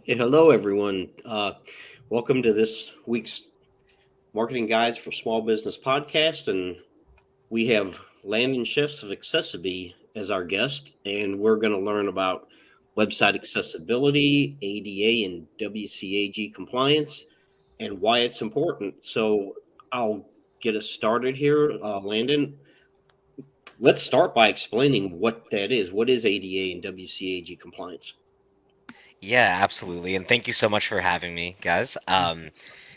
Hey, hello, everyone. Welcome to this week's Marketing Guides for Small Business podcast. And we have Landon Shefts of Accessibility as our guest, and we're going to learn about website accessibility, ADA and WCAG compliance, and why it's important. So I'll get us started here. Landon, let's start by explaining what that is. What is ADA and WCAG compliance? Yeah, absolutely. And thank you so much for having me, guys.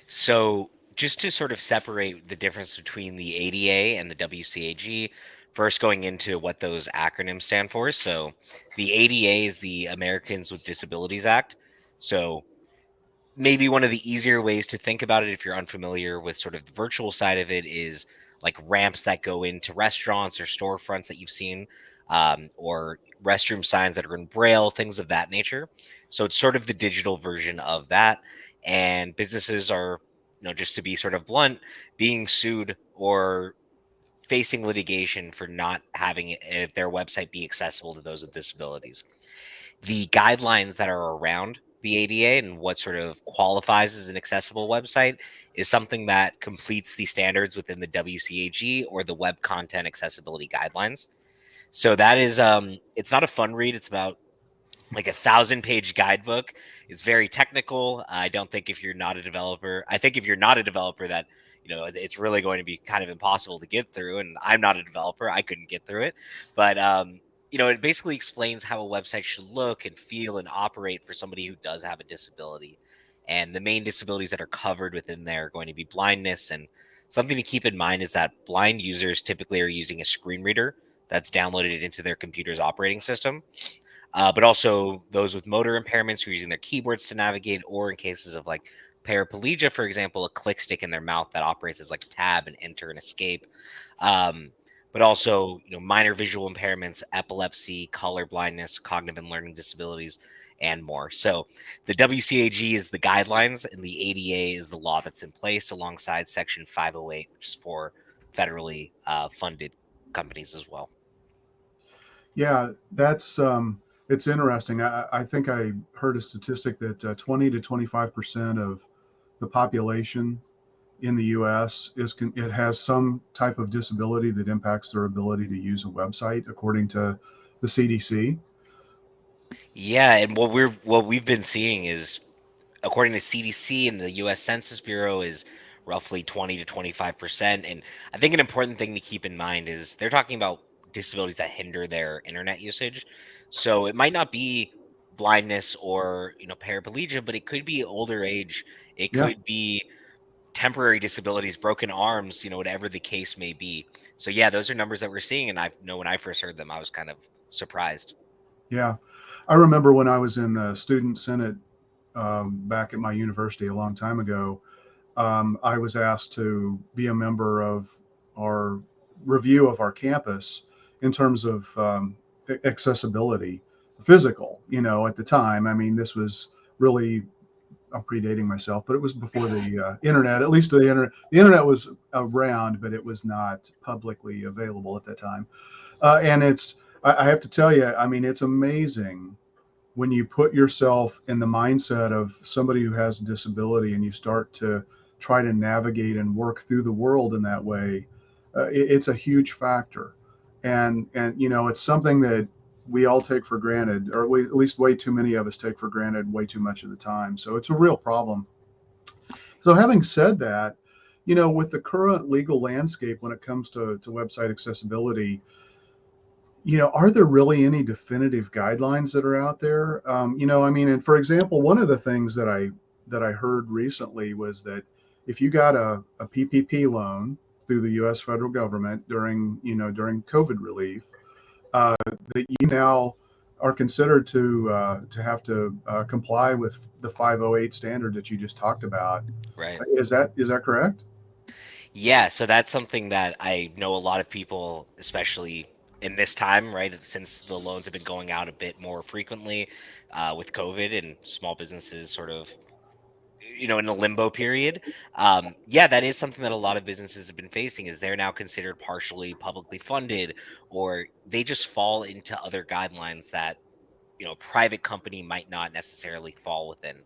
So just to sort of separate the difference between the ADA and the WCAG, first going into what those acronyms stand for. So the ADA is the Americans with Disabilities Act. So maybe one of the easier ways to think about it if you're unfamiliar with sort of the virtual side of it is like ramps that go into restaurants or storefronts that you've seen, or restroom signs that are in braille, things of that nature. So it's sort of the digital version of that, and businesses are, just to be sort of blunt, being sued or facing litigation for not having their website be accessible to those with disabilities. The guidelines that are around the ADA and what sort of qualifies as an accessible website is something that completes the standards within the WCAG or the Web Content Accessibility Guidelines. So that is, it's not a fun read. It's about like 1,000-page guidebook. It's very technical. I don't think if you're not a developer, I think if you're not a developer, that it's really going to be kind of impossible to get through. And I'm not a developer; I couldn't get through it. But it basically explains how a website should look and feel and operate for somebody who does have a disability. And the main disabilities that are covered within there are going to be blindness. And something to keep in mind is that blind users typically are using a screen reader that's downloaded into their computer's operating system, but also those with motor impairments who are using their keyboards to navigate, or in cases of like paraplegia, for example, a click stick in their mouth that operates as like tab and enter and escape. Um, but also, minor visual impairments, epilepsy, color blindness, cognitive and learning disabilities, and more. So the WCAG is the guidelines, and the ADA is the law that's in place alongside Section 508, which is for federally funded companies as well. Yeah, that's it's interesting. I think I heard a statistic that 20 to 25% of the population in the U.S. It has some type of disability that impacts their ability to use a website, according to the CDC. Yeah, and what we've been seeing is, according to CDC and the U.S. Census Bureau, is roughly 20 to 25%. And I think an important thing to keep in mind is they're talking about disabilities that hinder their internet usage. So it might not be blindness or paraplegia, but it could be older age. It Yeah, could be temporary disabilities, broken arms, whatever the case may be. So yeah, those are numbers that we're seeing, and I know when I first heard them, I was kind of surprised. yeah. I remember when I was in the student senate back at my university a long time ago. I was asked to be a member of our review of our campus in terms of accessibility, physical. At the time, I mean, this was really, I'm predating myself, but it was before the internet. At least the internet. The internet was around, but it was not publicly available at that time. And I have to tell you, I mean, it's amazing when you put yourself in the mindset of somebody who has a disability and you start to try to navigate and work through the world in that way. It's a huge factor, and it's something that we all take for granted, or at least way too many of us take for granted way too much of the time. So it's a real problem. So having said that, with the current legal landscape when it comes to website accessibility, are there really any definitive guidelines that are out there? I mean, and for example, one of the things that I heard recently was that if you got a PPP loan through the U.S. federal government during COVID relief, that you now are considered to have to comply with the 508 standard that you just talked about. Right. Is that correct? Yeah, so that's something that I know a lot of people, especially in this time, right? Since the loans have been going out a bit more frequently with COVID and small businesses sort of, in a limbo period. Yeah, that is something that a lot of businesses have been facing, is they're now considered partially publicly funded, or they just fall into other guidelines that private company might not necessarily fall within.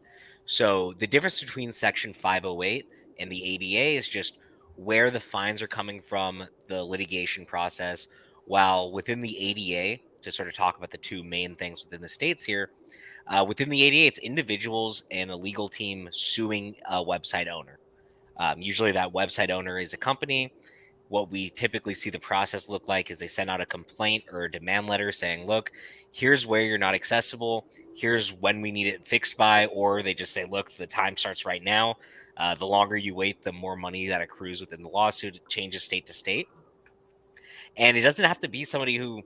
So the difference between Section 508 and the ADA is just where the fines are coming from, the litigation process. While within the ADA, to sort of talk about the two main things within the states here, within the ADA, it's individuals and a legal team suing a website owner. Usually, that website owner is a company. What we typically see the process look like is they send out a complaint or a demand letter saying, look, here's where you're not accessible. Here's when we need it fixed by. Or they just say, look, the time starts right now. The longer you wait, the more money that accrues within the lawsuit. It changes state to state. And it doesn't have to be somebody who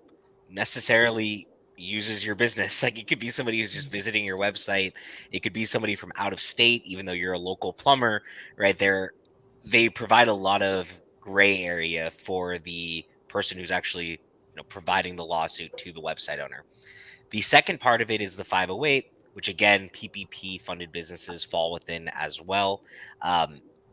necessarily uses your business. Like, it could be somebody who's just visiting your website. It could be somebody from out of state, even though you're a local plumber, right there. They provide a lot of gray area for the person who's actually, providing the lawsuit to the website owner. The second part of it is the 508, which again, PPP funded businesses fall within as well.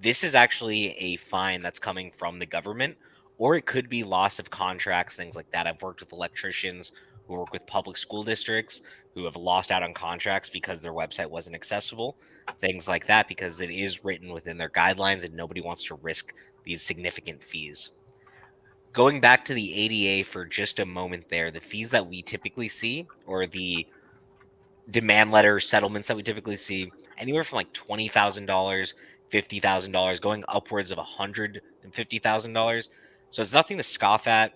This is actually a fine that's coming from the government, or it could be loss of contracts, things like that. I've worked with electricians who work with public school districts who have lost out on contracts because their website wasn't accessible, things like that, because it is written within their guidelines and nobody wants to risk these significant fees. Going back to the ADA for just a moment there, the fees that we typically see, or the demand letter settlements that we typically see, anywhere from like $20,000, $50,000, going upwards of $150,000. So it's nothing to scoff at.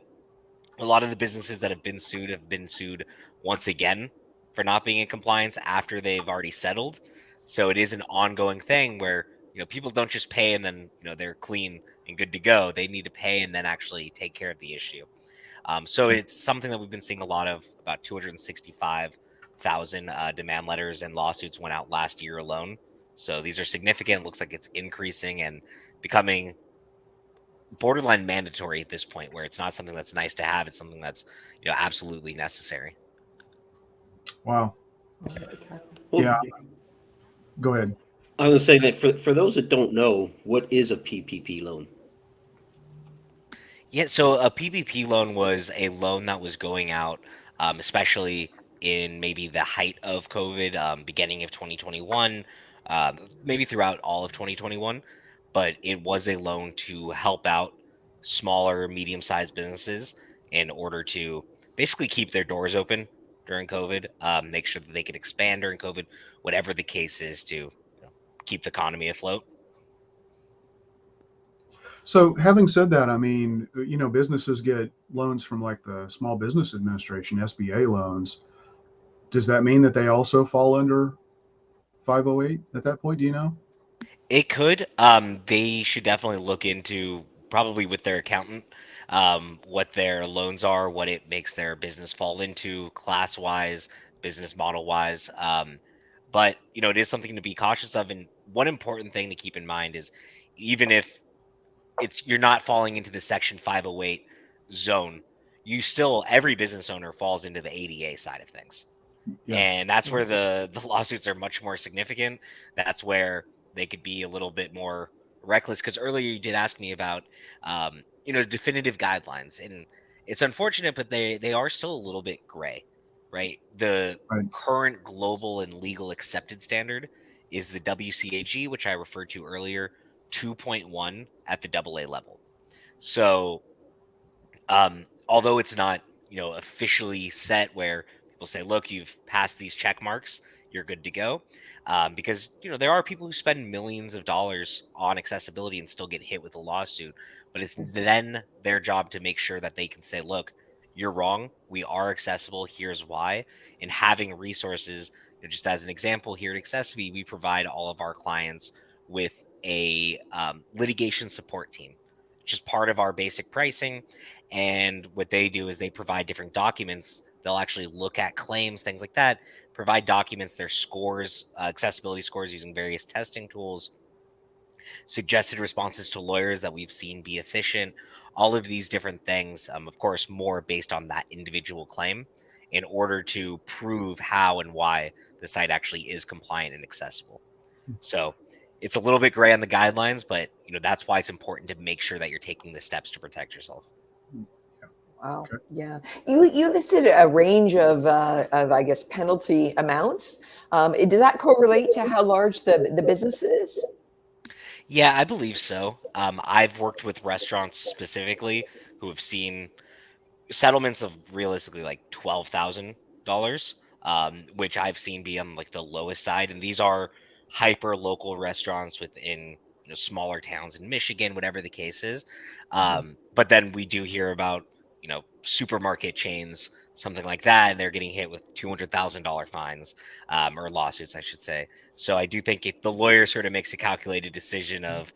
A lot of the businesses that have been sued once again for not being in compliance after they've already settled. So it is an ongoing thing where, people don't just pay and then, they're clean and good to go. They need to pay and then actually take care of the issue. So it's something that we've been seeing a lot of. About 265,000 demand letters and lawsuits went out last year alone. So these are significant. Looks like it's increasing and becoming borderline mandatory at this point, where it's not something that's nice to have. It's something that's, absolutely necessary. Wow. Well, Yeah. Go ahead. I was going to say that for those that don't know, what is a PPP loan? Yeah, so a PPP loan was a loan that was going out, especially in maybe the height of COVID, beginning of 2021, maybe throughout all of 2021. But it was a loan to help out smaller, medium-sized businesses in order to basically keep their doors open during COVID, make sure that they could expand during COVID, whatever the case is, to keep the economy afloat. So, having said that, I mean, businesses get loans from like the Small Business Administration, SBA loans. Does that mean that they also fall under 508 at that point? Do you know? It could. They should definitely look into, probably with their accountant, what their loans are, what it makes their business fall into, class wise, business model wise. But it is something to be cautious of. And one important thing to keep in mind is, even if you're not falling into the Section 508 zone, you still, every business owner falls into the ADA side of things. Yeah. And that's where the lawsuits are much more significant. That's where they could be a little bit more reckless. Because earlier you did ask me about definitive guidelines, and it's unfortunate, but they are still a little bit gray, right? The Right. current global and legal accepted standard is the WCAG, which I referred to earlier, 2.1 at the AA level. So although it's not, officially set where people say, look, you've passed these check marks, you're good to go. Because, there are people who spend millions of dollars on accessibility and still get hit with a lawsuit. But it's then their job to make sure that they can say, look, you're wrong. We are accessible. Here's why. And having resources, just as an example, here at Accessibility, we provide all of our clients with a litigation support team, which is part of our basic pricing. And what they do is they provide different documents. They'll actually look at claims, things like that, provide documents, their scores, accessibility scores using various testing tools, suggested responses to lawyers that we've seen be efficient, all of these different things, of course, more based on that individual claim, in order to prove how and why the site actually is compliant and accessible. So it's a little bit gray on the guidelines, but that's why it's important to make sure that you're taking the steps to protect yourself. Wow. Okay. Yeah. You listed a range of I guess penalty amounts. Does that correlate to how large the business is? Yeah, I believe so. I've worked with restaurants specifically who have seen settlements of realistically like $12,000, which I've seen be on like the lowest side, and these are hyper local restaurants within smaller towns in Michigan, whatever the case is. Mhm. But then we do hear about supermarket chains, something like that, and they're getting hit with $200,000 fines, or lawsuits, I should say. So I do think the lawyer sort of makes a calculated decision of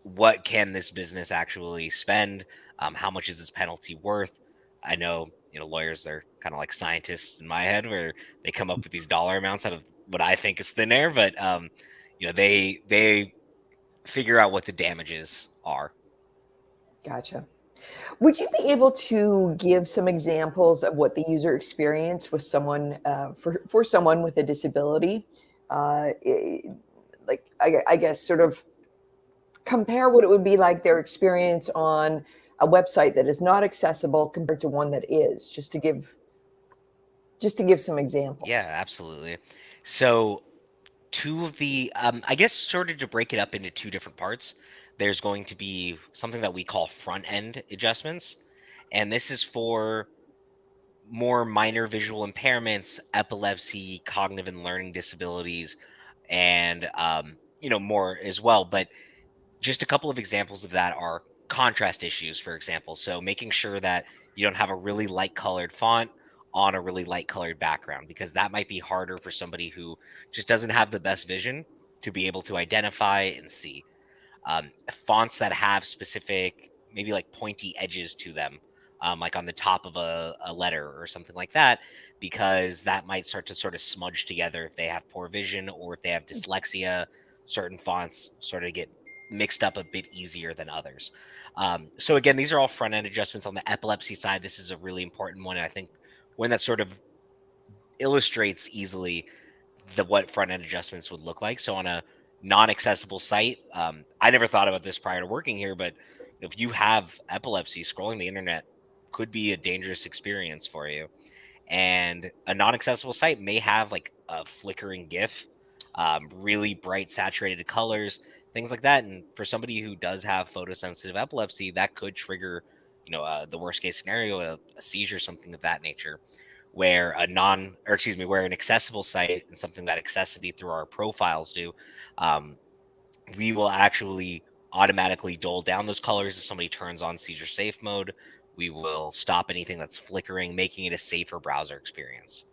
what can this business actually spend, how much is this penalty worth. I know lawyers are kind of like scientists in my head where they come up with these dollar amounts out of what I think is thin air, but they figure out what the damages are. Gotcha. Would you be able to give some examples of what the user experience with someone for someone with a disability? Uh, i- like I guess sort of compare what it would be like their experience on a website that is not accessible compared to one that is, just to give some Yeah, examples. absolutely. So two of the I guess sort of to break it up into two different parts, there's going to be something that we call front end adjustments, and this is for more minor visual impairments, epilepsy, cognitive and learning disabilities, and more as well. But just a couple of examples of that are contrast issues, for example. So making sure that you don't have a really light colored font on a really light colored background, because that might be harder for somebody who just doesn't have the best vision to be able to identify and see. Fonts that have specific, maybe like pointy edges to them, like on the top of a letter or something like that, because that might start to sort of smudge together if they have poor vision or if they have dyslexia. Certain fonts sort of get mixed up a bit easier than others. So again, these are all front end adjustments. On the epilepsy side, this is a really important one, and I think one that sort of illustrates easily what front end adjustments would look like. So on a non-accessible site, I never thought about this prior to working here, but if you have epilepsy, scrolling the internet could be a dangerous experience for you. And a non-accessible site may have like a flickering GIF, really bright saturated colors, things like that. And for somebody who does have photosensitive epilepsy, that could trigger, the worst case scenario, a seizure, something of that nature. Where where an accessible site and something that accessibility through our profiles do, um, we will actually automatically dole down those colors if somebody turns on seizure safe mode. We will stop anything that's flickering, making it a safer browser experience.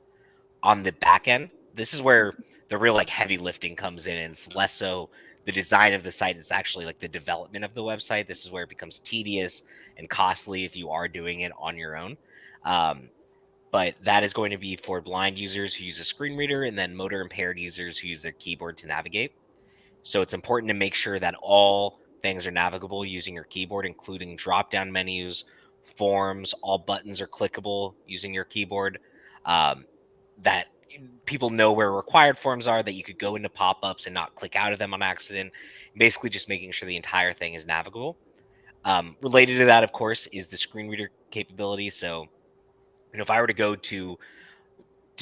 On the back end, this is where the real like heavy lifting comes in, and it's less so the design of the site, it's actually like the development of the website. This is where it becomes tedious and costly if you are doing it on your own. Um, but that is going to be for blind users who use a screen reader, and then motor impaired users who use their keyboard to navigate. So it's important to make sure that all things are navigable using your keyboard, including drop down menus, forms, all buttons are clickable using your keyboard. Um, that people know where required forms are, that you could go into pop ups and not click out of them on accident. Basically, just making sure the entire thing is navigable. Related to that, of course, is the screen reader capability. So, if I were to go to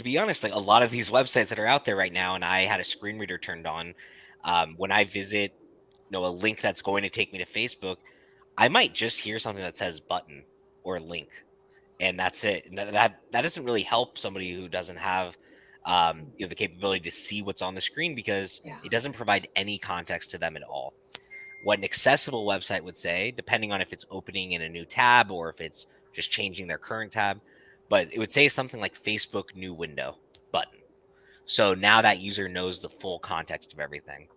be honest, like a lot of these websites that are out there right now, and I had a screen reader turned on, when I visit, a link that's going to take me to Facebook, I might just hear something that says button or link, and that's it. And that doesn't really help somebody who doesn't have, the capability to see what's on the screen, because Yeah. it doesn't provide any context to them at all. What an accessible website would say, depending on if it's opening in a new tab or if it's just changing their current tab, but it would say something like Facebook new window button. So now that user knows the full context of everything.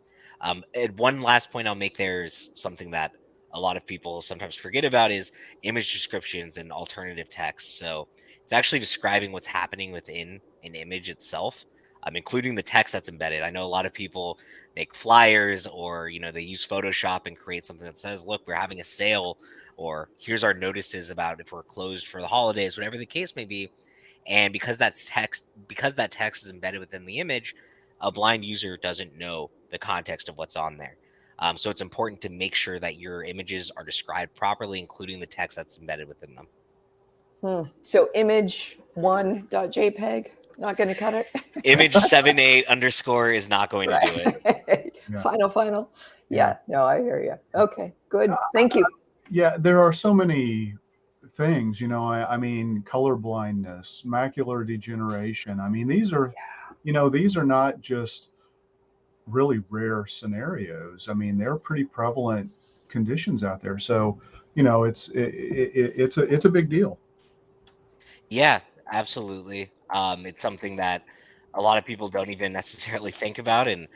And one last point I'll make there is something that a lot of people sometimes forget about is image descriptions and alternative text. So it's actually describing what's happening within an image itself, including the text that's embedded. I know a lot of people make flyers, or they use Photoshop and create something that says, "Look, we're having a sale," or "Here's our notices about if we're closed for the holidays," whatever the case may be. And because that text is embedded within the image, a blind user doesn't know the context of what's on there. So it's important to make sure that your images are described properly, including the text that's embedded within them. So image1.jpg, not going to cut it. Image 78 underscore is not going to do it. Right. Yeah. Final. Yeah. Yeah. No, I hear you. Okay, good. Thank you. Yeah, there are so many things, I mean, color blindness, macular degeneration. I mean, these are not just really rare scenarios. I mean, they're pretty prevalent conditions out there. So, it's a big deal. Yeah, absolutely. It's something that a lot of people don't even necessarily think about. And,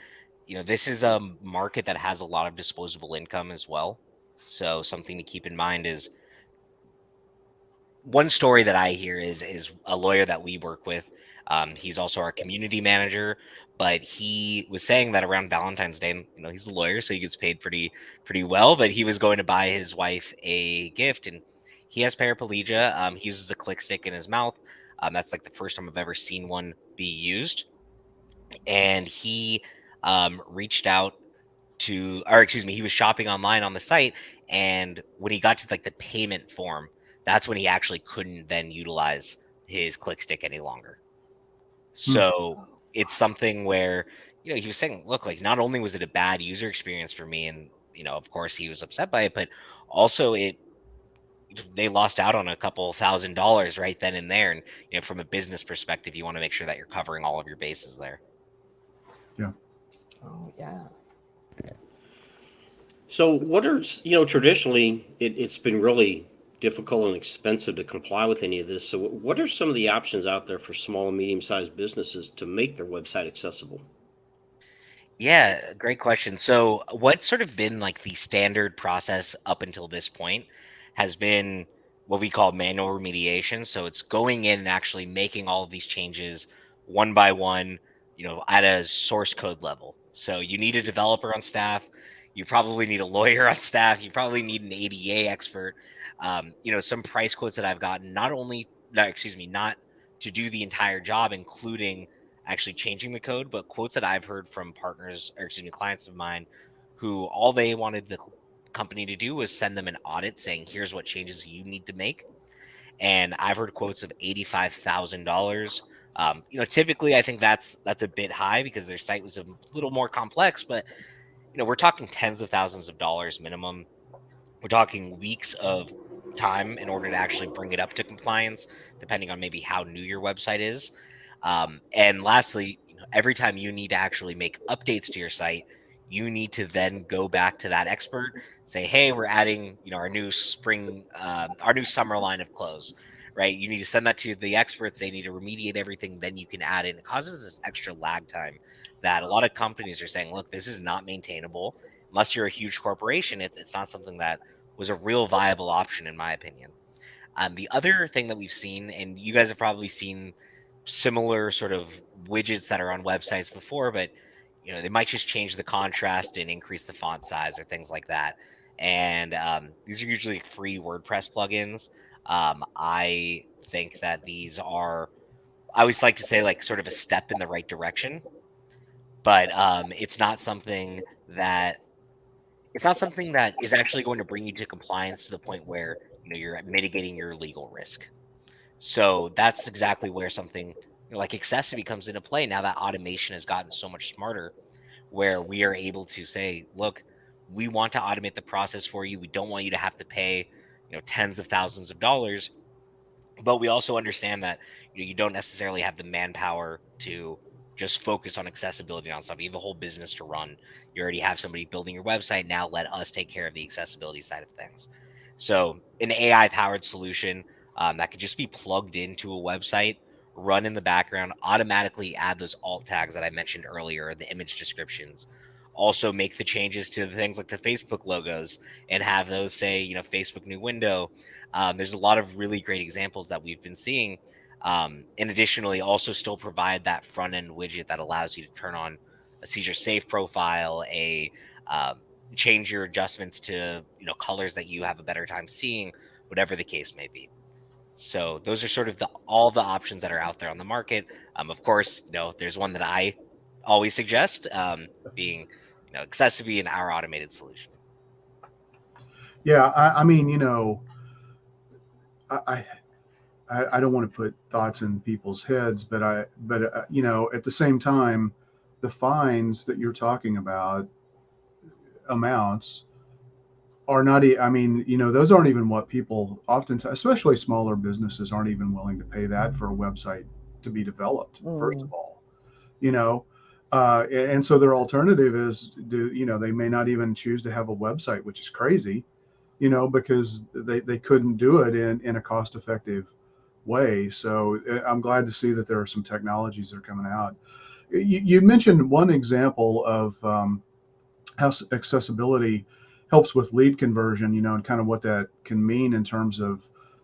this is a market that has a lot of disposable income as well. So something to keep in mind is one story that I hear is a lawyer that we work with. He's also our community manager, but he was saying that around Valentine's Day, and, he's a lawyer, so he gets paid pretty well. But he was going to buy his wife a gift, and he has paraplegia. He uses a click stick in his mouth. That's like the first time I've ever seen one be used, and he reached out to, or excuse me, he was shopping online on the site, and when he got to like the payment form, that's when he actually couldn't then utilize his click stick any longer. Hmm. So it's something where, he was saying, look, like not only was it a bad user experience for me, and of course he was upset by it, but also they lost out on a couple $1,000 right then and there. And from a business perspective, you want to make sure that you're covering all of your bases there. Yeah. Oh, yeah. So, what are, traditionally it's been really difficult and expensive to comply with any of this. So, what are some of the options out there for small and medium sized businesses to make their website accessible? Yeah, great question. So, what's sort of been like the standard process up until this point has been what we call manual remediation. So, it's going in and actually making all of these changes one by one, at a source code level. So, you need a developer on staff. You probably need a lawyer on staff. You probably need an ADA expert. Some price quotes that I've gotten, not only, no, excuse me, not to do the entire job, including actually changing the code, but quotes that I've heard from partners, or excuse me, clients of mine, who all they wanted the company to do was send them an audit saying, here's what changes you need to make. And I've heard quotes of $85,000. Typically I think that's a bit high because their site was a little more complex, but we're talking tens of thousands of dollars minimum. We're talking weeks of time in order to actually bring it up to compliance, depending on maybe how new your website is. And lastly, every time you need to actually make updates to your site, you need to then go back to that expert, say, "Hey, we're adding, our new spring, our new summer line of clothes." Right? You need to send that to the experts. They need to remediate everything. Then you can add in. It causes this extra lag time that a lot of companies are saying, "Look, this is not maintainable." Unless you're a huge corporation, it's not something that was a real viable option, in my opinion. The other thing that we've seen, and you guys have probably seen similar sort of widgets that are on websites before, but they might just change the contrast and increase the font size or things like that. And these are usually free WordPress plugins. I think that these are, I always like to say, like sort of a step in the right direction, but it's not something that is actually going to bring you to compliance to the point where you're mitigating your legal risk. So that's exactly where something like accessibility comes into play. Now that automation has gotten so much smarter, where we are able to say, look, we want to automate the process for you. We don't want you to have to pay tens of thousands of dollars, but we also understand that you don't necessarily have the manpower to just focus on accessibility on stuff. You have a whole business to run. You already have somebody building your website. Now let us take care of the accessibility side of things. So an AI powered solution that could just be plugged into a website, run in the background, automatically add those alt tags that I mentioned earlier, the image descriptions. Also make the changes to the things like the Facebook logos and have those say, Facebook new window. There's a lot of really great examples that we've been seeing. And additionally, also still provide that front end widget that allows you to turn on a seizure safe profile, a um, change your adjustments to colors that you have a better time seeing, whatever the case may be. So those are sort of all the options that are out there on the market. Of course, there's one that I always suggest, being Accessivity and our automated solution. Yeah. I mean, I I don't want to put thoughts in people's heads, but at the same time, the fines that you're talking about, amounts, are not. I mean, those aren't even what people often, especially smaller businesses, aren't even willing to pay that for a website to be developed. First of all, you know, and so their alternative is, they may not even choose to have a website, which is crazy, because they couldn't do it in a cost effective way. So I'm glad to see that there are some technologies that are coming out. You mentioned one example of how accessibility helps with lead conversion, and kind of what that can mean in terms of,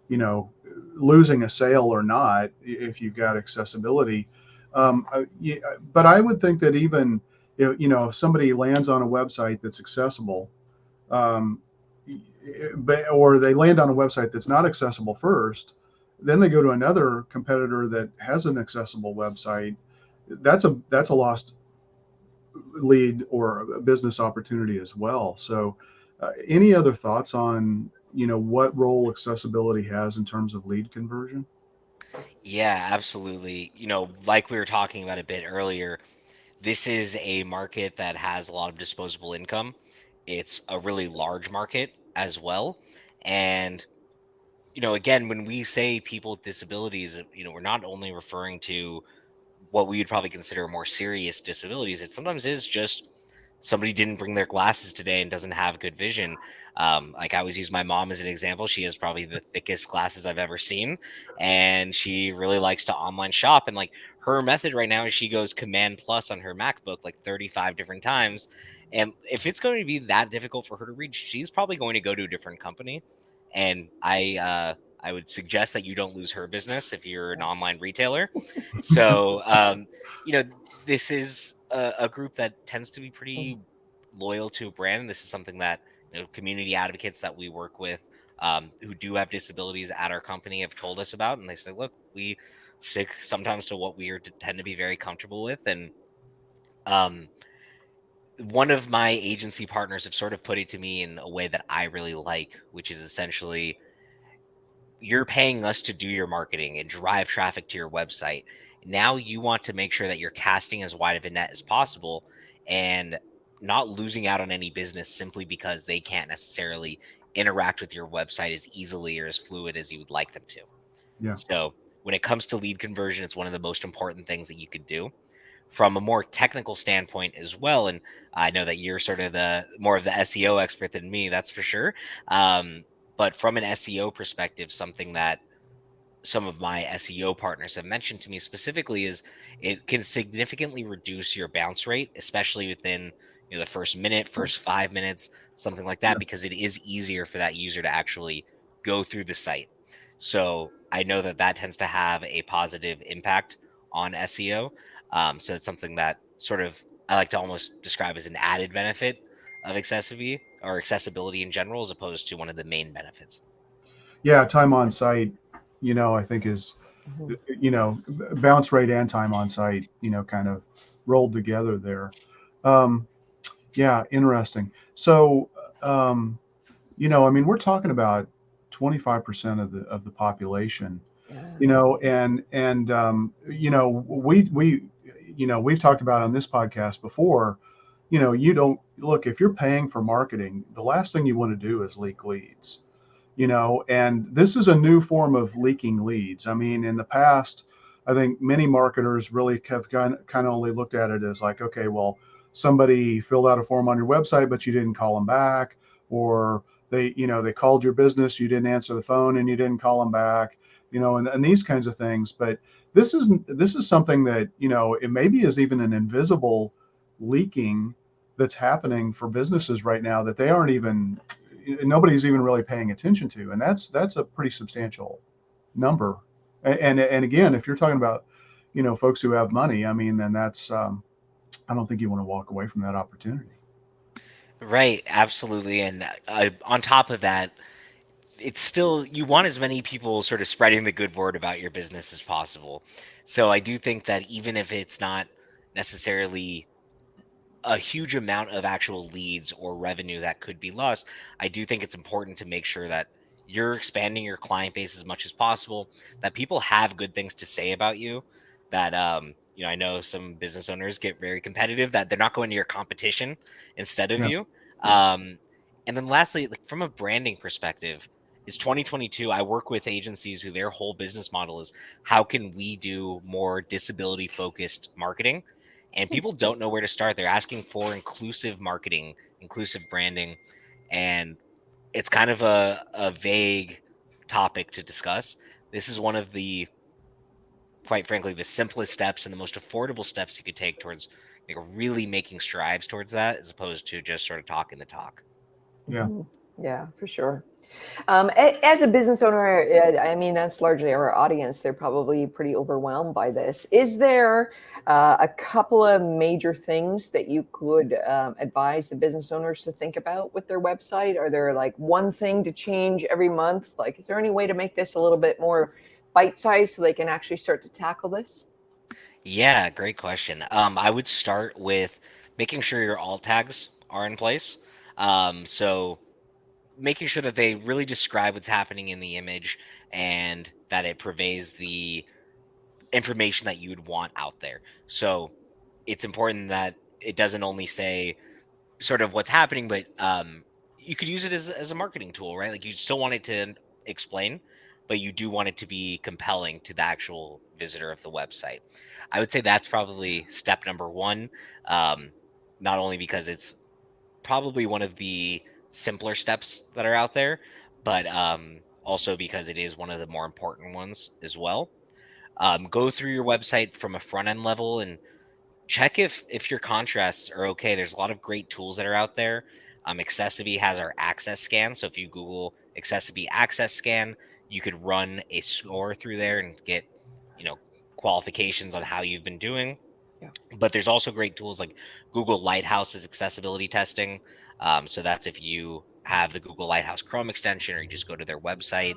you know, losing a sale or not if you've got accessibility. Yeah, but I would think that even if somebody lands on a website that's accessible, um, or they land on a website that's not accessible first, then they go to another competitor that has an accessible website. That's a lost lead or a business opportunity as well. So, any other thoughts on what role accessibility has in terms of lead conversion? Yeah, absolutely. Like we were talking about a bit earlier, this is a market that has a lot of disposable income. It's a really large market as well. And, again, when we say people with disabilities, we're not only referring to what we would probably consider more serious disabilities. It sometimes is just somebody didn't bring their glasses today and doesn't have good vision. Like I always use my mom as an example. She has probably the thickest glasses I've ever seen, and she really likes to online shop. And like her method right now is she goes Command Plus on her MacBook like 35 different times. And if it's going to be that difficult for her to read, she's probably going to go to a different company. And I would suggest that you don't lose her business if you're an online retailer. So, you know, this is a group that tends to be pretty loyal to a brand. And this is something that, community advocates that we work with, who do have disabilities at our company have told us about. And they say, look, we stick sometimes to what we tend to be very comfortable with. And um, one of my agency partners have sort of put it to me in a way that I really like, which is essentially you're paying us to do your marketing and drive traffic to your website. Now you want to make sure that you're casting as wide of a net as possible and not losing out on any business simply because they can't necessarily interact with your website as easily or as fluid as you would like them to. Yeah. So, when it comes to lead conversion, it's one of the most important things that you could do from a more technical standpoint as well. And I know that you're sort of the more of the SEO expert than me, that's for sure. Um, but from an SEO perspective, something that some of my SEO partners have mentioned to me specifically is it can significantly reduce your bounce rate, especially within the first minute, first 5 minutes, something like that, Yeah. because it is easier for that user to actually go through the site. So I know that that tends to have a positive impact on SEO. So it's something that sort of I like to almost describe as an added benefit of accessibility in general, as opposed to one of the main benefits. Yeah, time on site, I think is, Mhm. bounce rate and time on site, kind of rolled together there. Um, yeah, interesting. So, um, I mean, we're talking about 25% of the population, Yeah. we've talked about on this podcast before, you don't look, if you're paying for marketing, the last thing you want to do is leak leads, and this is a new form of leaking leads. I mean, in the past, I think many marketers really have kind of only looked at it as like, okay, well, somebody filled out a form on your website, but you didn't call them back, or they called your business, you didn't answer the phone and you didn't call them back, and these kinds of things. But this is something that, it maybe is even an invisible leaking that's happening for businesses right now that they aren't even nobody's even really paying attention to, and that's a pretty substantial number. And again, if you're talking about folks who have money, I mean, then that's I don't think you want to walk away from that opportunity. Right, absolutely. And on top of that, it's still you want as many people sort of spreading the good word about your business as possible. So I do think that even if it's not necessarily a huge amount of actual leads or revenue that could be lost, I do think it's important to make sure that you're expanding your client base as much as possible, that people have good things to say about you, that I know some business owners get very competitive, that they're not going to your competition instead of Yeah. you. Yeah. And then lastly, like from a branding perspective, it's 2022. I work with agencies who their whole business model is how can we do more disability focused marketing? And people don't know where to start. They're asking for inclusive marketing, inclusive branding, and it's kind of a vague topic to discuss. This is one of the, quite frankly, the simplest steps and the most affordable steps you could take towards like really making strides towards that, as opposed to just sort of talking the talk. Yeah. Yeah, for sure. As a business owner, I mean, that's largely our audience. They're probably pretty overwhelmed by this. Is there a couple of major things that you could advise the business owners to think about with their website? Are there like one thing to change every month? Like, is there any way to make this a little bit more bite-sized so they can actually start to tackle this? Yeah, great question. I would start with making sure your alt tags are in place. So making sure that they really describe what's happening in the image and that it purveys the information that you would want out there. So it's important that it doesn't only say sort of what's happening, but you could use it as a marketing tool, right? Like you still want it to explain, but you do want it to be compelling to the actual visitor of the website. I would say that's probably step number one. Um, Not only because it's probably one of the simpler steps that are out there, but also because it is one of the more important ones as well. Go through your website from a front end level and check if your contrasts are okay. There's a lot of great tools that are out there. Accessiby has our access scan. So if you Google Accessiby access scan, you could run a score through there and get, you know, qualifications on how you've been doing. Yeah. But there's also great tools like Google Lighthouse's accessibility testing. So that's if you have the Google Lighthouse Chrome extension or you just go to their website.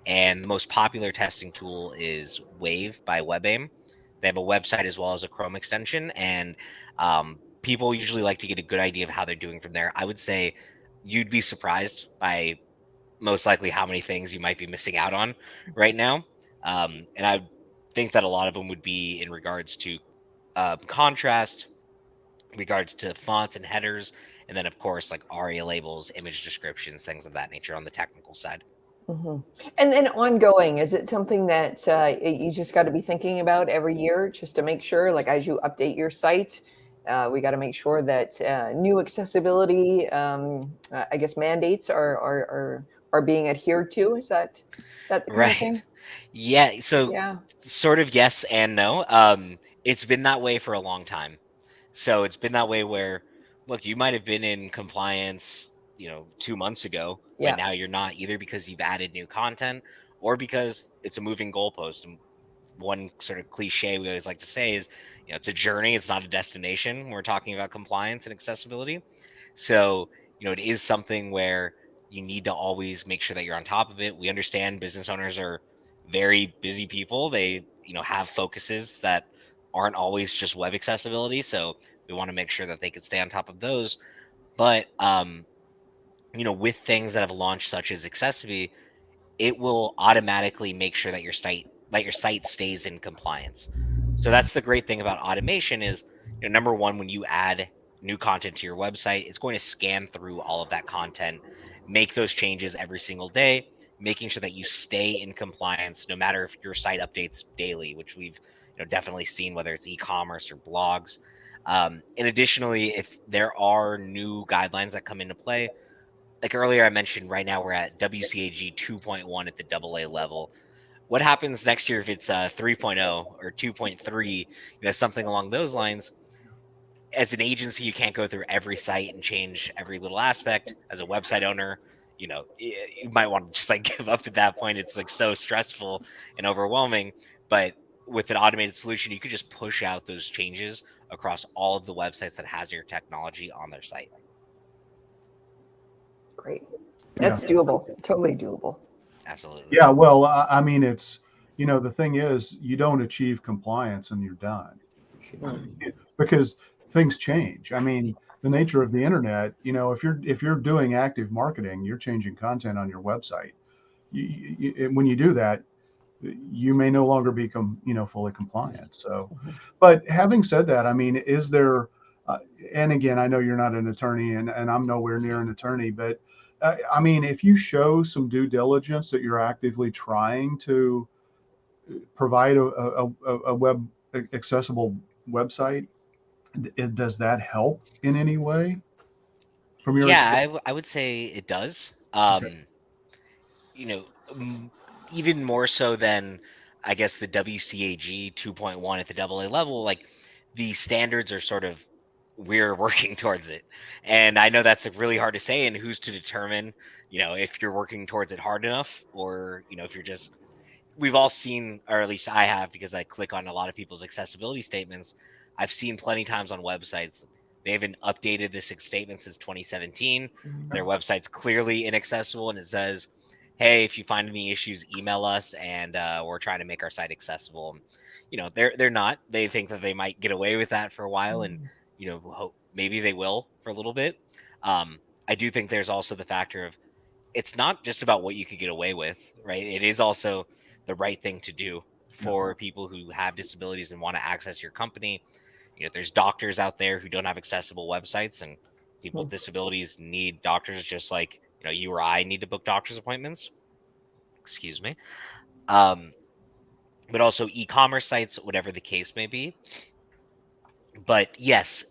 And the most popular testing tool is Wave by WebAIM. They have a website as well as a Chrome extension, and people usually like to get a good idea of how they're doing from there. I would say you'd be surprised by most likely how many things you might be missing out on right now. And I think that a lot of them would be in regards to contrast, regards to fonts and headers, and then of course like ARIA labels, image descriptions, things of that nature on the technical side. Hmm. And then ongoing, is it something that you just got to be thinking about every year just to make sure, like as you update your site, we got to make sure that new accessibility, I guess, mandates are being adhered to? Is that the kind of Right. thing? Yeah. So Yeah. sort of yes and no. It's been that way for a long time. So it's been that way where, look, you might have been in compliance, 2 months ago, but Yeah. now you're not, either because you've added new content or because it's a moving goalpost. And one sort of cliche we always like to say is, it's a journey, it's not a destination when we're talking about compliance and accessibility. So, it is something where you need to always make sure that you're on top of it. We understand business owners are very busy people. They, have focuses that aren't always just web accessibility. So we want to make sure that they can stay on top of those. But with things that have launched such as Accessibility, it will automatically make sure that your site stays in compliance. So that's the great thing about automation is, number one, when you add new content to your website, it's going to scan through all of that content, make those changes every single day, making sure that you stay in compliance no matter if your site updates daily, which we've definitely seen, whether it's e-commerce or blogs. And additionally, if there are new guidelines that come into play, like earlier I mentioned, right now we're at WCAG 2.1 at the AA level. What happens next year if it's 3.0 or 2.3, something along those lines? As an agency, you can't go through every site and change every little aspect. As a website owner, you might want to just like give up at that point. It's like so stressful and overwhelming. But with an automated solution, you could just push out those changes across all of the websites that has your technology on their site. Great. Yeah. That's doable. Totally doable. Absolutely. Yeah. Well, I mean, it's, the thing is, you don't achieve compliance and you're done because things change. I mean, the nature of the internet, if you're doing active marketing, you're changing content on your website. when you do that, you may no longer be fully compliant. So, but having said that, I mean, is there, and again, I know you're not an attorney, and I'm nowhere near an attorney, but I mean, if you show some due diligence that you're actively trying to provide a web accessible website, does that help in any way from your Yeah, experience? I would say it does. Okay. You know, even more so than I guess the WCAG 2.1 at the AA level, like the standards are sort of we're working towards it. And I know that's like really hard to say, and who's to determine, if you're working towards it hard enough, or, if you're just we've all seen, or at least I have, because I click on a lot of people's accessibility statements. I've seen plenty times on websites they haven't updated this statement since 2017. Their website's clearly inaccessible, and it says, "Hey, if you find any issues, email us, and we're trying to make our site accessible." And, they're not. They think that they might get away with that for a while, and maybe they will for a little bit. I do think there's also the factor of it's not just about what you could get away with, right? It is also the right thing to do Yeah. for people who have disabilities and want to access your company. There's doctors out there who don't have accessible websites, and people with disabilities need doctors just like, you or I need to book doctor's appointments. Excuse me. Um, but also e-commerce sites, whatever the case may be. But yes,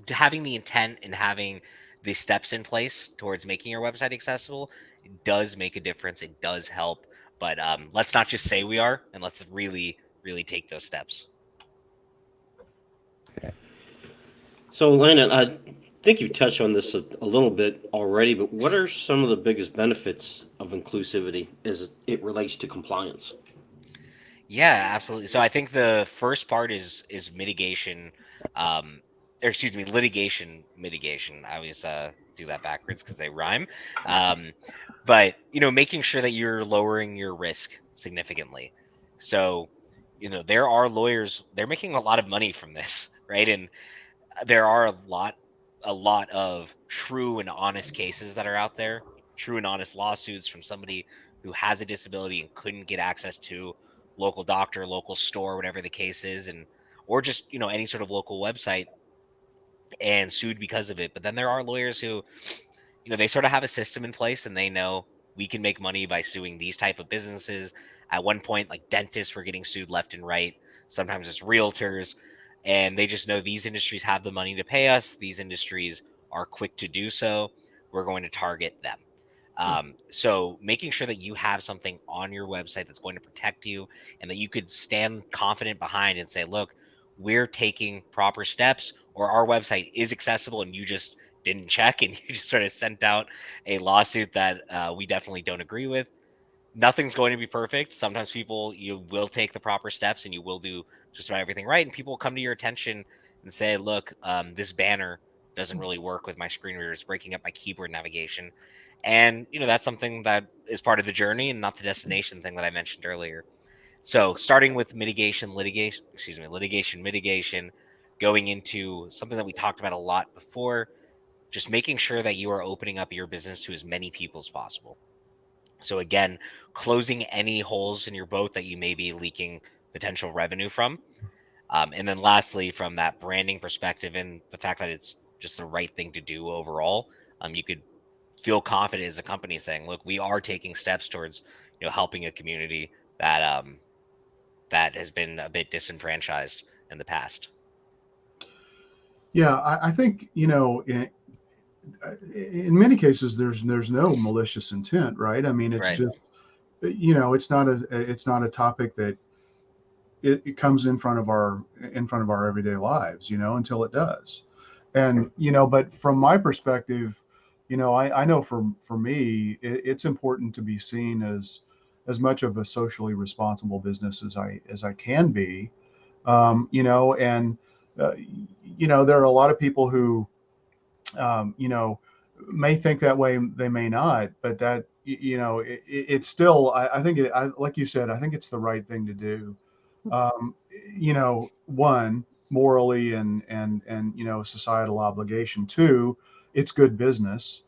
having the intent and having the steps in place towards making your website accessible does make a difference. It does help. But let's not just say we are, and let's really, really take those steps. So, Landon, I think you've touched on this a little bit already, but what are some of the biggest benefits of inclusivity as it relates to compliance? Yeah, absolutely. So I think the first part is mitigation, or excuse me, litigation mitigation. I always do that backwards because they rhyme. Um, but making sure that you're lowering your risk significantly. So, there are lawyers, they're making a lot of money from this, right? And there are a lot of true and honest cases that are out there, true and honest lawsuits from somebody who has a disability and couldn't get access to local doctor, local store, whatever the case is, and or just any sort of local website, and sued because of it. But then there are lawyers who, they sort of have a system in place, and they know we can make money by suing these type of businesses. At one point, like dentists were getting sued left and right. Sometimes it's realtors, and they just know these industries have the money to pay us. These industries are quick to do so. We're going to target them. So making sure that you have something on your website that's going to protect you and that you could stand confident behind and say, look, we're taking proper steps, or our website is accessible and you just didn't check and you just sort of sent out a lawsuit that we definitely don't agree with. Nothing's going to be perfect. Sometimes you will take the proper steps and you will do just about everything right. And people will come to your attention and say, look, this banner doesn't really work with my screen reader. It's breaking up my keyboard navigation. And, that's something that is part of the journey and not the destination thing that I mentioned earlier. So starting with litigation, mitigation, going into something that we talked about a lot before, just making sure that you are opening up your business to as many people as possible. So again, closing any holes in your boat that you may be leaking potential revenue from. And then lastly, from that branding perspective and the fact that it's just the right thing to do overall, you could feel confident as a company saying, look, we are taking steps towards, helping a community that has been a bit disenfranchised in the past. Yeah, I think in many cases there's no malicious intent, right? I mean, it's Right. just it's not a topic that it comes in front of our everyday lives, until it does. And but from my perspective, I know for me, it's important to be seen as much of a socially responsible business as I can be. And uh, there are a lot of people who may think that way, they may not, but that it's still, I think like you said, I think it's the right thing to do. One, morally, and societal obligation. Two, it's good business.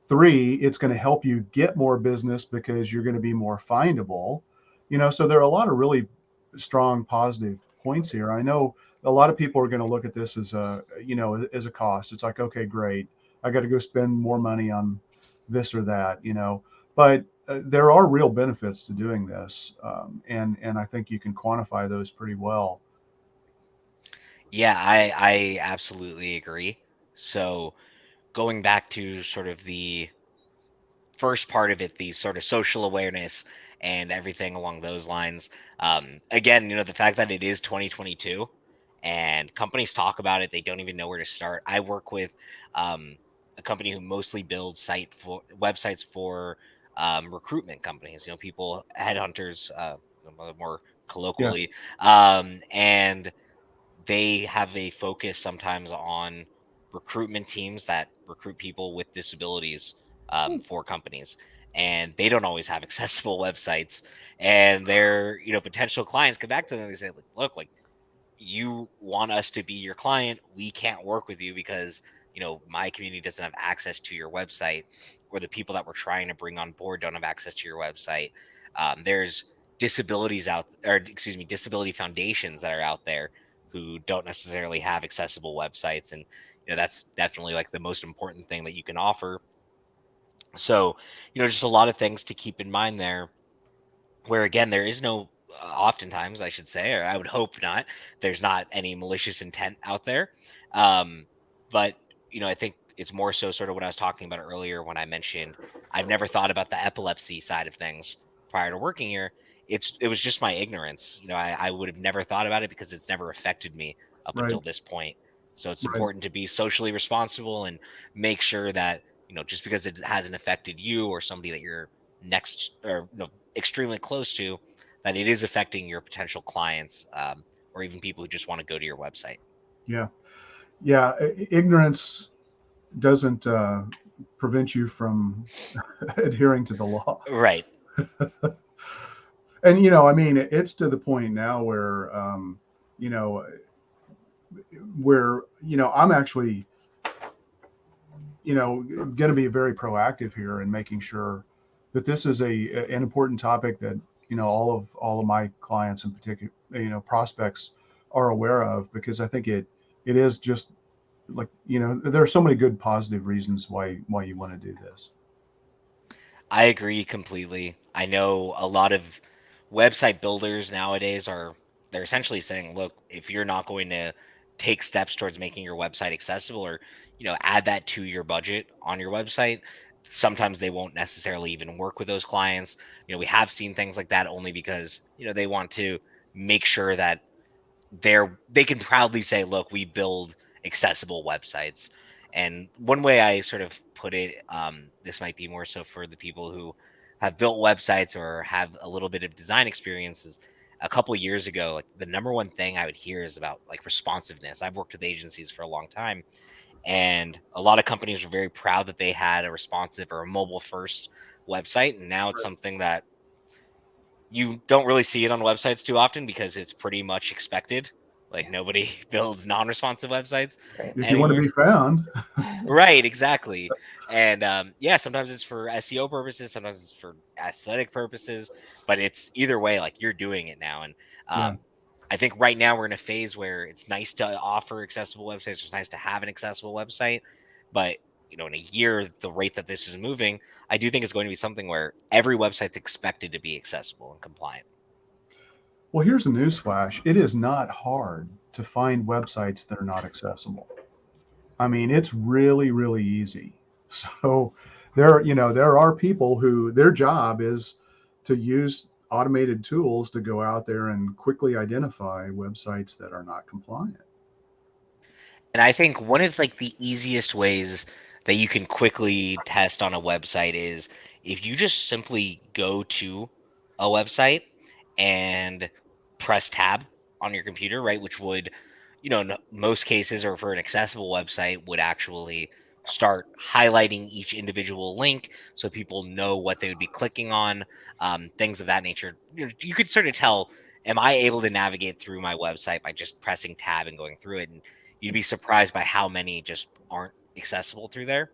3, it's going to help you get more business because you're going to be more findable. So there are a lot of really strong positive points here. I know a lot of people are going to look at this as as a cost. It's like, okay, great, I got to go spend more money on this or that, but there are real benefits to doing this, and I think you can quantify those pretty well. Yeah, I absolutely agree. So going back to sort of the first part of it, the sort of social awareness and everything along those lines. Again, the fact that it is 2022 and companies talk about it, they don't even know where to start. I work with um, a company who mostly builds websites for recruitment companies. People, headhunters, more Yeah, colloquially, and they have a focus sometimes on recruitment teams that recruit people with disabilities Hmm. for companies, and they don't always have accessible websites, and their potential clients come back to them and they say, like, look, like, you want us to be your client, we can't work with you because my community doesn't have access to your website, or the people that we're trying to bring on board don't have access to your website. There's disability foundations that are out there who don't necessarily have accessible websites, and that's definitely like the most important thing that you can offer. So just a lot of things to keep in mind there, where again there is no oftentimes, I should say, or I would hope not, there's not any malicious intent out there. But I think it's more so sort of what I was talking about earlier when I mentioned I've never thought about the epilepsy side of things prior to working here. It was just my ignorance. I would have never thought about it because it's never affected me up right, until this point. So it's right. important to be socially responsible and make sure that just because it hasn't affected you or somebody that you're next, or extremely close to, that it is affecting your potential clients, or even people who just want to go to your website. Yeah, yeah. Ignorance doesn't prevent you from adhering to the law. Right. And I mean, it's to the point now where you know I'm actually going to be very proactive here in making sure that this is an important topic that all of my clients in particular, prospects, are aware of, because I think it is just like, there are so many good positive reasons why you want to do this. I agree completely. I know a lot of website builders nowadays they're essentially saying, look, if you're not going to take steps towards making your website accessible, or add that to your budget on your website, sometimes they won't necessarily even work with those clients. We have seen things like that only because they want to make sure that they can proudly say, look, we build accessible websites. And one way I sort of put it, this might be more so for the people who have built websites or have a little bit of design experiences. A couple of years ago, like, the number one thing I would hear is about like responsiveness. I've worked with agencies for a long time, and a lot of companies were very proud that they had a responsive or a mobile first website, and now it's something that you don't really see it on websites too often because it's pretty much expected. Like, nobody builds non-responsive websites Right. If you want to anymore. be found. Right, exactly. And yeah, sometimes it's for SEO purposes, sometimes it's for aesthetic purposes, but it's either way, like, you're doing it now. And Yeah. I think right now we're in a phase where it's nice to offer accessible websites. It's nice to have an accessible website, but in a year, the rate that this is moving, I do think it's going to be something where every website's expected to be accessible and compliant. Well, here's a news flash. It is not hard to find websites that are not accessible. I mean, it's really, really easy. So there are people who their job is to use automated tools to go out there and quickly identify websites that are not compliant. And I think one of like the easiest ways that you can quickly test on a website is if you just simply go to a website and press tab on your computer, right? Which would, in most cases, or for an accessible website, would actually start highlighting each individual link so people know what they would be clicking on, things of that nature. You could sort of tell, am I able to navigate through my website by just pressing tab and going through it? And you'd be surprised by how many just aren't accessible through there.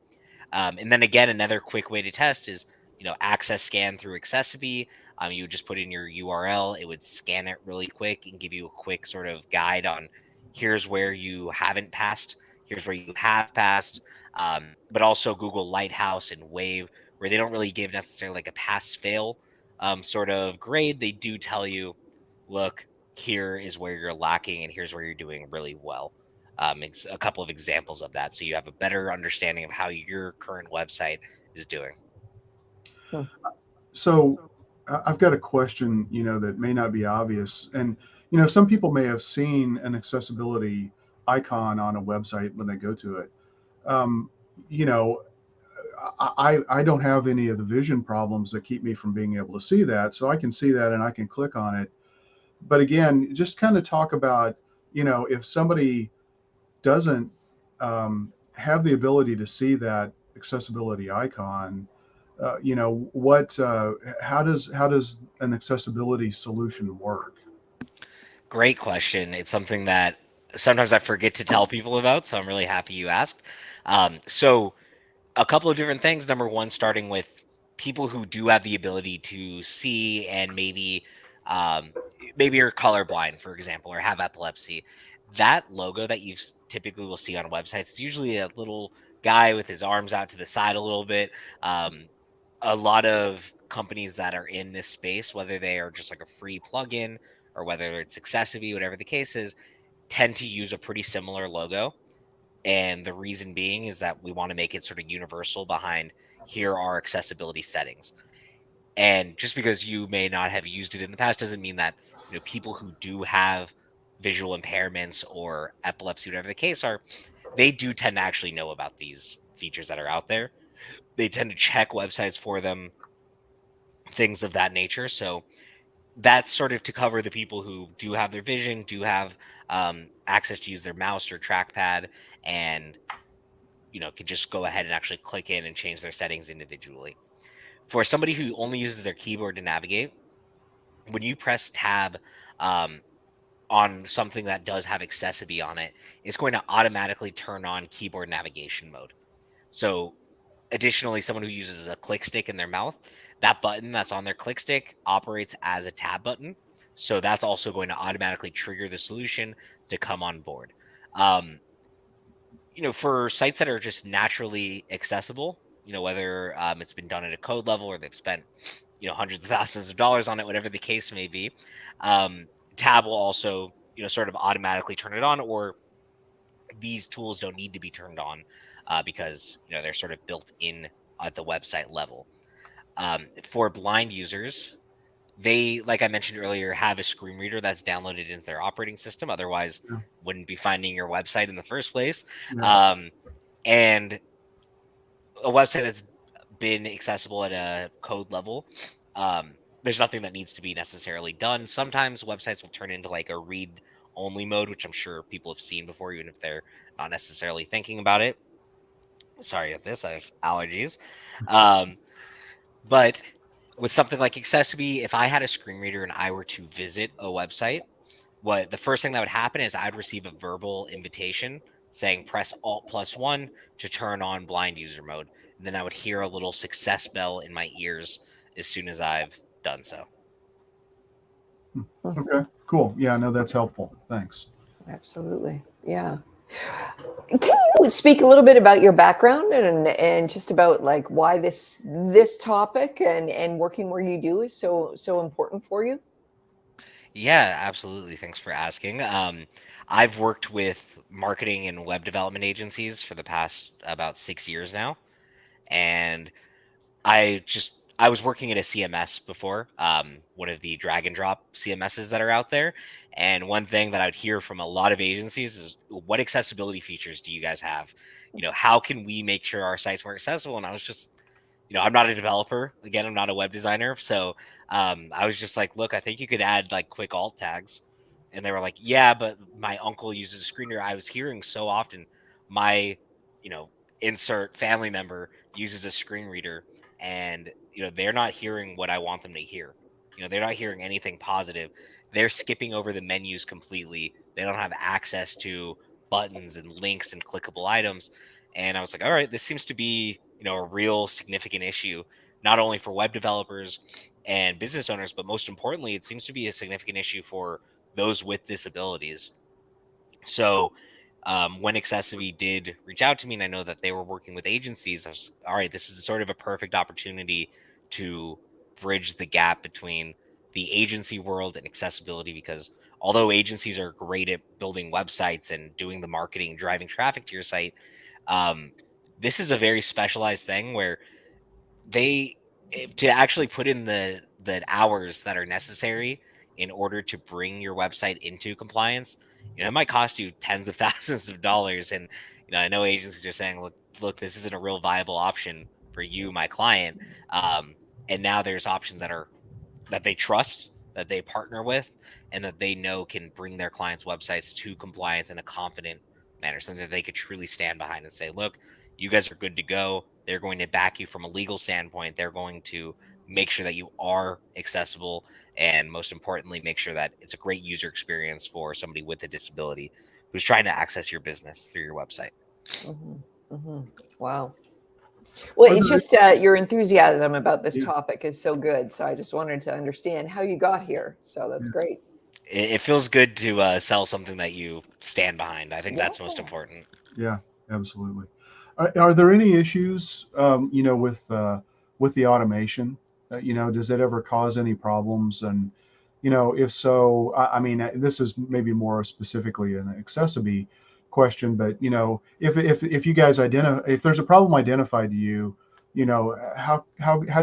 And then again, another quick way to test is, access scan through Accessibility. You would just put in your URL, it would scan it really quick and give you a quick sort of guide on here's where you haven't passed, here's where you have passed. But also Google Lighthouse and Wave, where they don't really give necessarily like a pass fail sort of grade. They do tell you, look, here is where you're lacking and here's where you're doing really well. It's a couple of examples of that, so you have a better understanding of how your current website is doing. So I've got a question, that may not be obvious. And, some people may have seen an accessibility icon on a website when they go to it. Um, you know, I don't have any of the vision problems that keep me from being able to see that. So I can see that and I can click on it. But again, just kind of talk about, if somebody doesn't have the ability to see that accessibility icon, what how does an accessibility solution work? Great question. It's something that sometimes I forget to tell people about, so I'm really happy you asked. So a couple of different things. Number one, starting with people who do have the ability to see and um, maybe are colorblind, for example, or have epilepsy. That logo that you typically will see on websites, it's usually a little guy with his arms out to the side a little bit. Um, a lot of companies that are in this space, whether they are just like a free plugin or whether it's Accessibility, whatever the case is, tend to use a pretty similar logo. And the reason being is that we want to make it sort of universal behind here are accessibility settings. And just because you may not have used it in the past doesn't mean that, people who do have visual impairments or epilepsy, whatever the case are, they do tend to actually know about these features that are out there. They tend to check websites for them, things of that nature. So that's sort of to cover the people who do have their vision, do have access to use their mouse or trackpad, and can just go ahead and actually click in and change their settings individually. For somebody who only uses their keyboard to navigate, when you press tab um, on something that does have accessibility on it, it's going to automatically turn on keyboard navigation mode. So additionally, someone who uses a click stick in their mouth, that button that's on their click stick operates as a tab button. So that's also going to automatically trigger the solution to come on board. Um, for sites that are just naturally accessible, whether it's been done at a code level or they've spent, hundreds of thousands of dollars on it, whatever the case may be, um, Tab will also, sort of automatically turn it on, or these tools don't need to be turned on because, they're sort of built in at the website level. For blind users, they, like I mentioned earlier, have a screen reader that's downloaded into their operating system. Otherwise, Yeah. wouldn't be finding your website in the first place. Yeah. Um, and a website that's been accessible at a code level, there's nothing that needs to be necessarily done. Sometimes websites will turn into like a read only mode, which I'm sure people have seen before, even if they're not necessarily thinking about it. Sorry if this, I have allergies. Um, but with something like Accessibility, if I had a screen reader and I were to visit a website, what the first thing that would happen is I'd receive a verbal invitation saying press Alt+1 to turn on blind user mode. And then I would hear a little success bell in my ears as soon as I've done so. Okay, cool. Yeah, no, that's helpful. Thanks. Absolutely. Yeah. Can you speak a little bit about your background and just about like why this topic and working where you do is so important for you? Yeah, absolutely. Thanks for asking. I've worked with marketing and web development agencies for the past about 6 years now. And I was working at a CMS before, one of the drag and drop CMSs that are out there. And one thing that I'd hear from a lot of agencies is, what accessibility features do you guys have? How can we make sure our site's more accessible? And I was just, I'm not a developer. Again, I'm not a web designer. So I was just like, look, I think you could add like quick alt tags. And they were like, yeah, but my uncle uses a screen reader. I was hearing so often my, you know, insert family member uses a screen reader, and they're not hearing what I want them to hear. They're not hearing anything positive. They're skipping over the menus completely. They don't have access to buttons and links and clickable items. And I was like, all right, this seems to be a real significant issue, not only for web developers and business owners, but most importantly, it seems to be a significant issue for those with disabilities. So when Accessive did reach out to me, and I know that they were working with agencies, I was all right. This is sort of a perfect opportunity to bridge the gap between the agency world and accessibility, because although agencies are great at building websites and doing the marketing, driving traffic to your site, um, this is a very specialized thing where they to actually put in the hours that are necessary in order to bring your website into compliance, it might cost you tens of thousands of dollars. And I know agencies are saying, look, this isn't a real viable option for you, my client. um, and now there's options that they trust, that they partner with, and that they know can bring their clients' websites to compliance in a confident manner, something that they could truly stand behind and say, look, you guys are good to go. They're going to back you from a legal standpoint. They're going to make sure that you are accessible, and most importantly, make sure that it's a great user experience for somebody with a disability who's trying to access your business through your website. Wow. Well, Are it's there- just your enthusiasm about this Yeah. topic is so good. So I just wanted to understand how you got here. So that's Yeah. great. It feels good to sell something that you stand behind. I think that's most Yeah. important. Yeah, absolutely. Are there any issues, with the automation? Does it ever cause any problems? And, if so, I mean, this is maybe more specifically an accessibility question, but if you guys identify, if there's a problem identified to you, how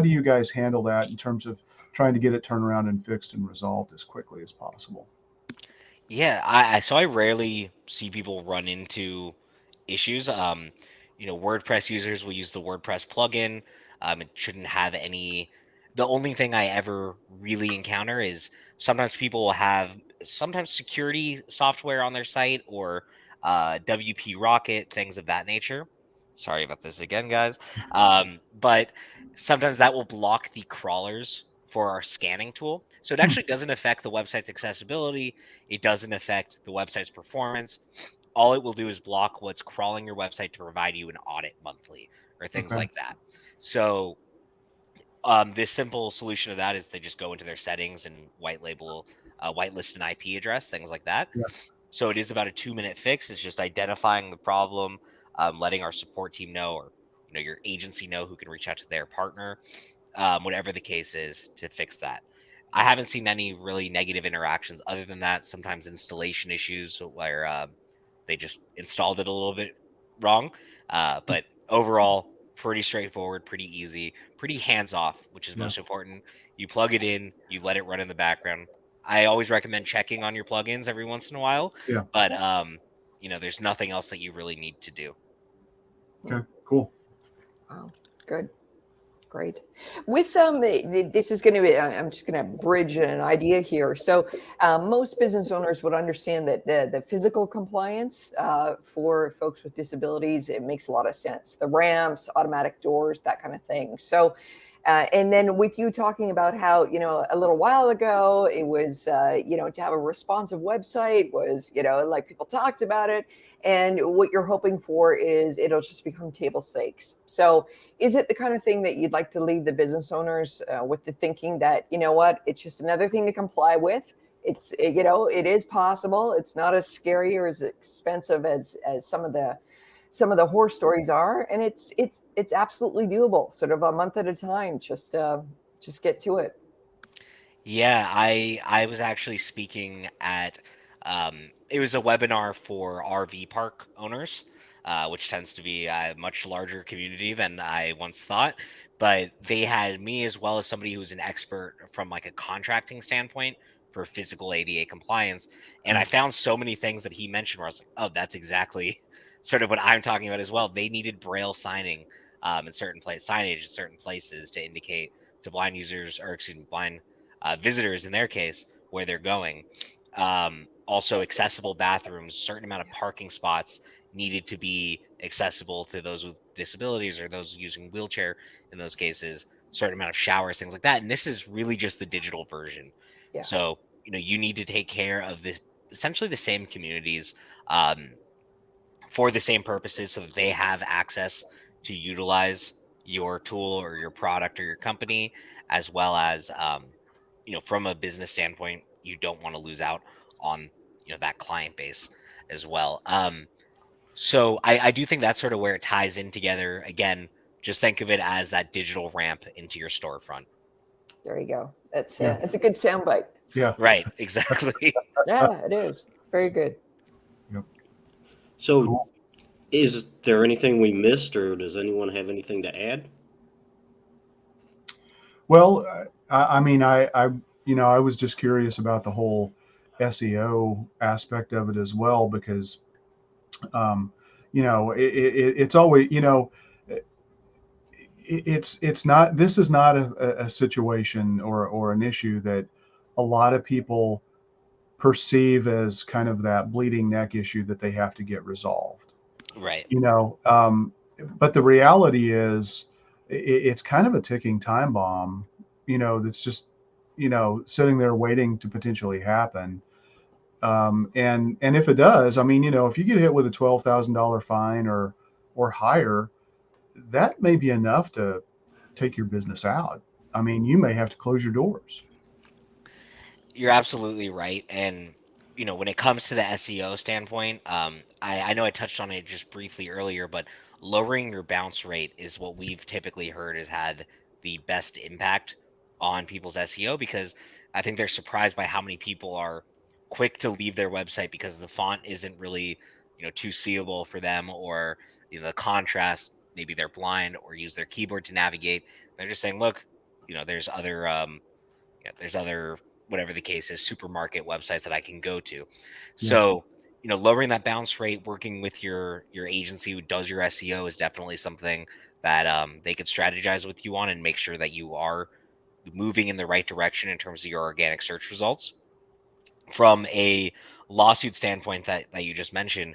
do you guys handle that in terms of trying to get it turned around and fixed and resolved as quickly as possible? Yeah, I rarely see people run into issues. WordPress users will use the WordPress plugin. It shouldn't have any. The only thing I ever really encounter is sometimes people will have sometimes security software on their site, or WP Rocket, things of that nature. Sorry about this again, guys. But sometimes that will block the crawlers for our scanning tool. So it Hmm. actually doesn't affect the website's accessibility. It doesn't affect the website's performance. All it will do is block what's crawling your website to provide you an audit monthly or things Okay. like that. So this simple solution to that is they just go into their settings and whitelist an IP address, things like that. Yeah. So it is about a 2-minute fix. It's just identifying the problem, letting our support team know, or your agency know, who can reach out to their partner, whatever the case is, to fix that. I haven't seen any really negative interactions other than that. Sometimes installation issues where they just installed it a little bit wrong. But overall, pretty straightforward, pretty easy, pretty hands off, which is Yeah. most important. You plug it in, you let it run in the background. I always recommend checking on your plugins every once in a while, Yeah. but there's nothing else that you really need to do. Okay. Cool. Wow. Good. Great. With this is going to be. I'm just going to bridge an idea here. So, most business owners would understand that the physical compliance for folks with disabilities, it makes a lot of sense. The ramps, automatic doors, that kind of thing. So, and then with you talking about how a little while ago it was to have a responsive website was like people talked about it, and what you're hoping for is it'll just become table stakes. So is it the kind of thing that you'd like to leave the business owners with the thinking that, what, it's just another thing to comply with? It's, it is possible. It's not as scary or as expensive as some of the horror stories are. And it's absolutely doable, sort of a month at a time. Just get to it. Yeah, I was actually speaking at it was a webinar for RV park owners, which tends to be a much larger community than I once thought. But they had me as well as somebody who's an expert from like a contracting standpoint for physical ADA compliance. And I Okay. found so many things that he mentioned where I was like, oh, that's exactly sort of what I'm talking about as well. They needed braille signing in certain signage in certain places to indicate to blind users, or excuse me, blind visitors in their case, where they're going. Also, accessible bathrooms, certain amount of parking spots needed to be accessible to those with disabilities or those using wheelchair in those cases, certain amount of showers, things like that. And this is really just the digital version. Yeah. So, you need to take care of this, essentially the same communities, um, for the same purposes, so that they have access to utilize your tool or your product or your company, as well as from a business standpoint, you don't want to lose out on that client base as well. So I do think that's sort of where it ties in together. Again, just think of it as that digital ramp into your storefront. There you go. That's Yeah. it's a good soundbite. Yeah. Right, exactly. Yeah, it is very good. Yep. So, Cool. is there anything we missed, or does anyone have anything to add? Well, I mean, I was just curious about the whole SEO aspect of it as well, because, it's always, it's not, this is not a situation or an issue that a lot of people perceive as kind of that bleeding neck issue that they have to get resolved. Right. you know but the reality is, it's kind of a ticking time bomb, that's just, sitting there waiting to potentially happen. And if it does, I mean, if you get hit with a $12,000 fine or higher, that may be enough to take your business out. I mean, you may have to close your doors. You're absolutely right. And, when it comes to the SEO standpoint, I know I touched on it just briefly earlier, but lowering your bounce rate is what we've typically heard has had the best impact on people's SEO, because I think they're surprised by how many people are quick to leave their website because the font isn't really, too seeable for them, or, the contrast, maybe they're blind or use their keyboard to navigate. They're just saying, look, there's other, whatever the case is, supermarket websites that I can go to. Yeah. So, lowering that bounce rate, working with your agency who does your SEO is definitely something that they could strategize with you on and make sure that you are moving in the right direction in terms of your organic search results. From a lawsuit standpoint that you just mentioned,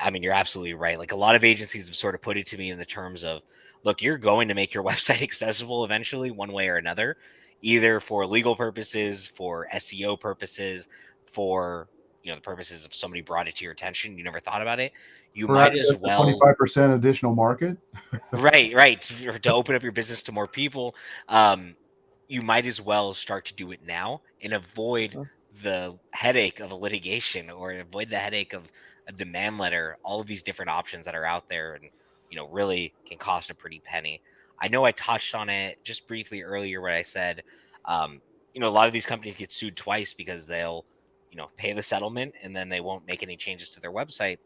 I mean, you're absolutely right. Like, a lot of agencies have sort of put it to me in the terms of, look, you're going to make your website accessible eventually, one way or another, either for legal purposes, for SEO purposes, for the purposes of somebody brought it to your attention, you never thought about it. You For might access as to well, 25% additional market. right, to open up your business to more people. Um, you might as well start to do it now and avoid Mm. the headache of a litigation, or avoid the headache of a demand letter, all of these different options that are out there, and really can cost a pretty penny. I know I touched on it just briefly earlier where I said, um, a lot of these companies get sued twice because they'll pay the settlement and then they won't make any changes to their website.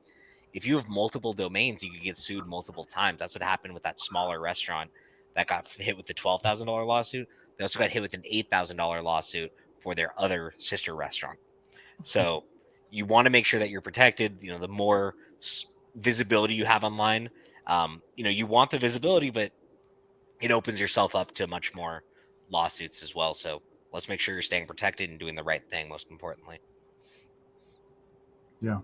If you have multiple domains, you could get sued multiple times. That's what happened with that smaller restaurant that got hit with the $12,000 lawsuit. They also got hit with an $8,000 lawsuit for their other sister restaurant. So you want to make sure that you're protected. The more visibility you have online, you want the visibility, but it opens yourself up to much more lawsuits as well. So let's make sure you're staying protected and doing the right thing, most importantly. Yeah.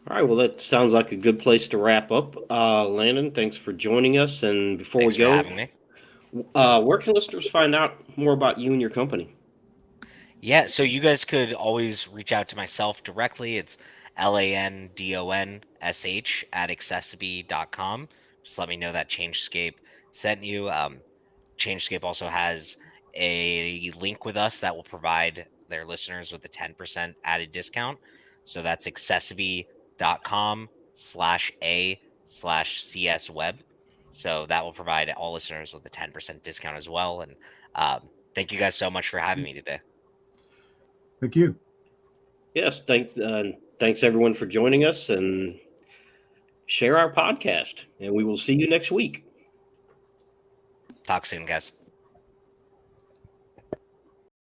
All right, well, that sounds like a good place to wrap up. Landon, thanks for joining us. And before Thanks we for go, having me. where can listeners find out more about you and your company? Yeah, so you guys could always reach out to myself directly. It's LANDONSH at accessiby.com. Just let me know that Changescape sent you. Changescape also has a link with us that will provide their listeners with a 10% added discount. So that's accessiby.com/a/CS web. So that will provide all listeners with a 10% discount as well. And thank you guys so much for having me today. Thank you. Yes, thanks everyone for joining us, and share our podcast. And we will see you next week. Talk soon, guys.